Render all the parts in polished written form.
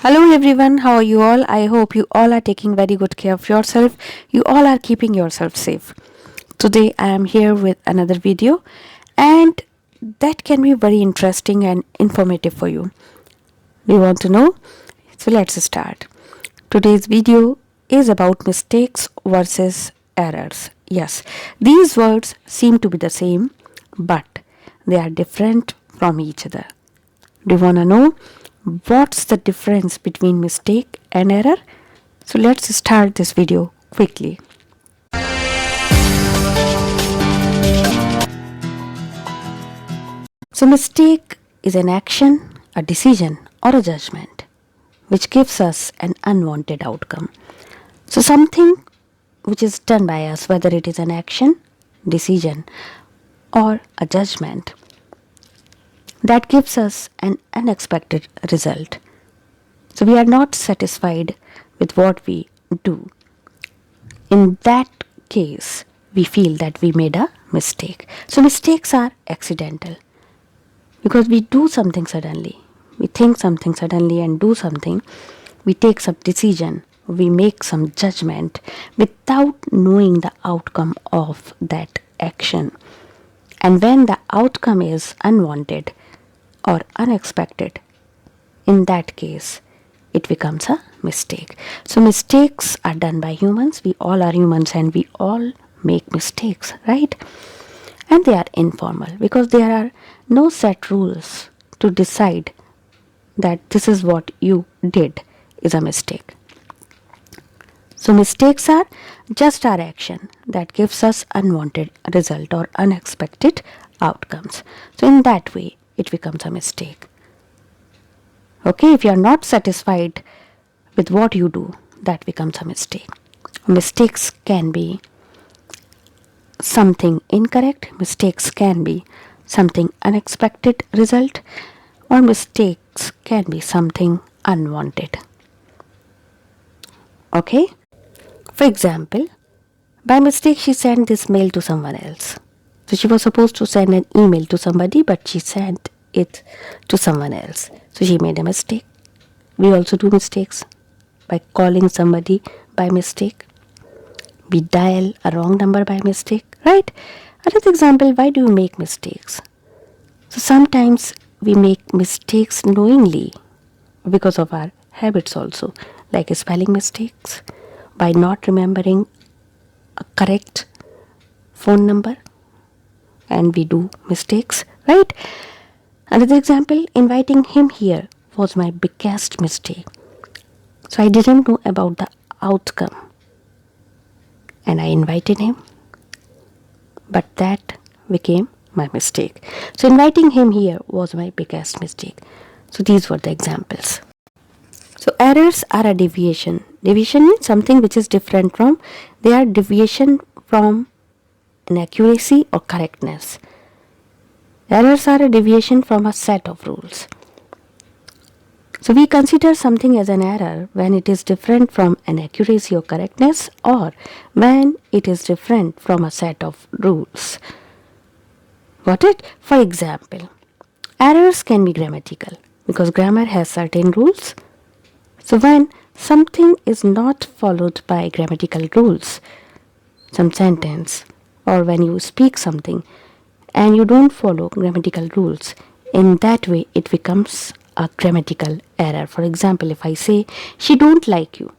Hello everyone, how are you all? I hope you all are taking very good care of yourself. You all are keeping yourself safe. Today I am here with another video and that can be very interesting and informative for you. We want to know? So let's start. Today's video is about mistakes versus errors. Yes, these words seem to be the same, but they are different from each other. Do you want to know what's the difference between mistake and error? So let's start this video quickly. So mistake is an action, a decision or a judgment which gives us an unwanted outcome. So something which is done by us, whether it is an action, decision or a judgment, that gives us an unexpected result. So we are not satisfied with what we do. In that case, we feel that we made a mistake. So mistakes are accidental because we do something suddenly. We think something suddenly and do something. We take some decision. We make some judgment without knowing the outcome of that action. And when the outcome is unwanted or unexpected, in that case, it becomes a mistake. So mistakes are done by humans. We all are humans and we all make mistakes, right? And they are informal because there are no set rules to decide that this is what you did is a mistake. So mistakes are just our action that gives us unwanted result or unexpected outcomes. So in that way, it becomes a mistake. Okay, if you are not satisfied with what you do, that becomes a mistake. Mistakes can be something incorrect, mistakes can be something unexpected result, or mistakes can be something unwanted. Okay? For example, by mistake she sent this mail to someone else. So she was supposed to send an email to somebody, but she sent it to someone else. So she made a mistake. We also do mistakes by calling somebody by mistake. We dial a wrong number by mistake, right? Another example, why do you make mistakes? So sometimes we make mistakes knowingly because of our habits also, like spelling mistakes, by not remembering a correct phone number, and we do mistakes, right? Another example, inviting him here was my biggest mistake. So I didn't know about the outcome and I invited him, but that became my mistake. So inviting him here was my biggest mistake. So these were the examples. So errors are a deviation. Deviation means something which is different from, they are deviation from an accuracy or correctness. Errors are a deviation from a set of rules. So we consider something as an error when it is different from an accuracy or correctness, or when it is different from a set of rules. Got it? For example, errors can be grammatical because grammar has certain rules. So when something is not followed by grammatical rules, some sentence, or when you speak something and you don't follow grammatical rules, in that way it becomes a grammatical error. For example, if I say she don't like you,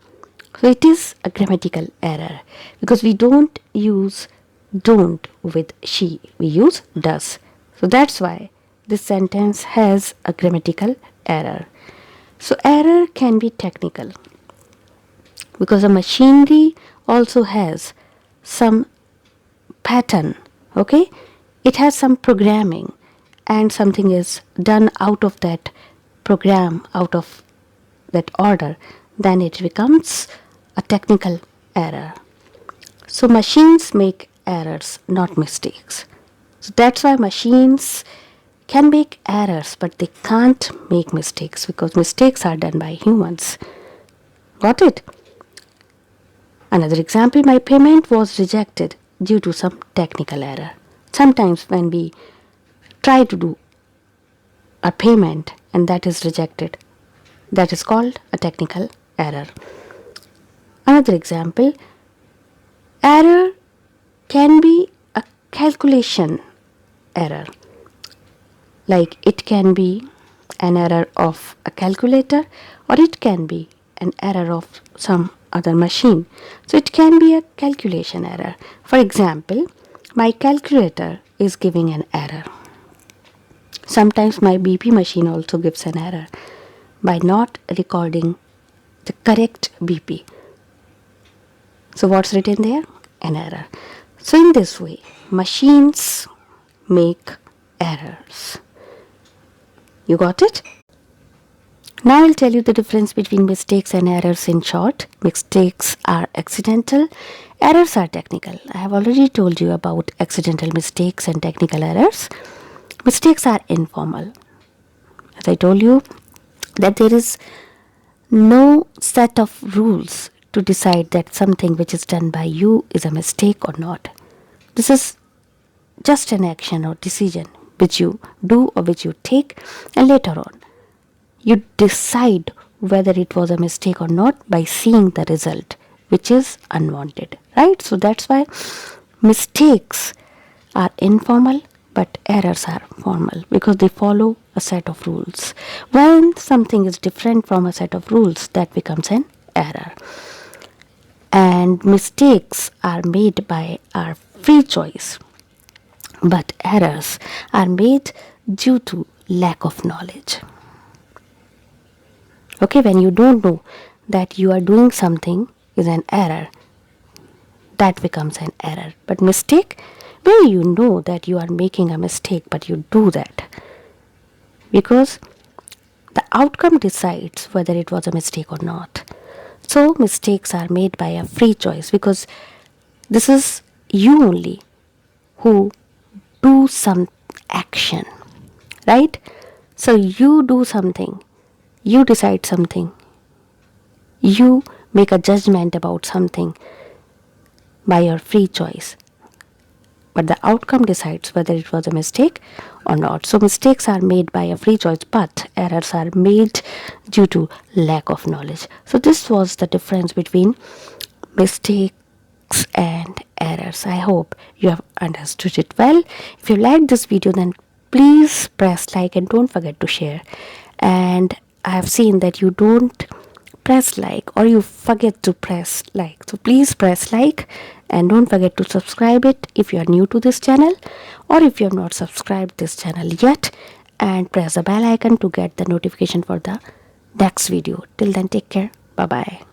so it is a grammatical error because we don't use don't with she, we use does. So that's why this sentence has a grammatical error. So error can be technical because a machinery also has some pattern, okay? It has some programming and something is done out of that program, out of that order, then it becomes a technical error. So machines make errors, not mistakes. So that's why machines can make errors, but they can't make mistakes because mistakes are done by humans. Got it? Another example, my payment was rejected due to some technical error. Sometimes when we try to do a payment and that is rejected, That is called a technical error. Another example, error can be a calculation error. Like it can be an error of a calculator, or it can be an error of some other machine. So it can be a calculation error. For example, my calculator is giving an error. Sometimes my BP machine also gives an error by not recording the correct BP. So what's written there? An error. So in this way, machines make errors. You got it? Now I'll tell you the difference between mistakes and errors in short. Mistakes are accidental, errors are technical. I have already told you about accidental mistakes and technical errors. Mistakes are informal. As I told you, that there is no set of rules to decide that something which is done by you is a mistake or not. This is just an action or decision which you do or which you take, and later on you decide whether it was a mistake or not by seeing the result, which is unwanted, right? So that's why mistakes are informal but errors are formal, because they follow a set of rules. When something is different from a set of rules, that becomes an error. And mistakes are made by our free choice, but errors are made due to lack of knowledge. Okay, when you don't know that you are doing something is an error, that becomes an error. But mistake, maybe you know that you are making a mistake, but you do that because the outcome decides whether it was a mistake or not. So mistakes are made by a free choice, because this is you only who do some action, right? So you do something, you decide something, you make a judgment about something by your free choice, but the outcome decides whether it was a mistake or not. So mistakes are made by a free choice, but errors are made due to lack of knowledge. So this was the difference between mistakes and errors. I hope you have understood it well. If you like this video, then please press like and don't forget to share. And I have seen that you don't press like, or you forget to press like, so please press like and don't forget to subscribe it if you are new to this channel, or if you have not subscribed this channel yet, and press the bell icon to get the notification for the next video. Till then, take care. Bye bye.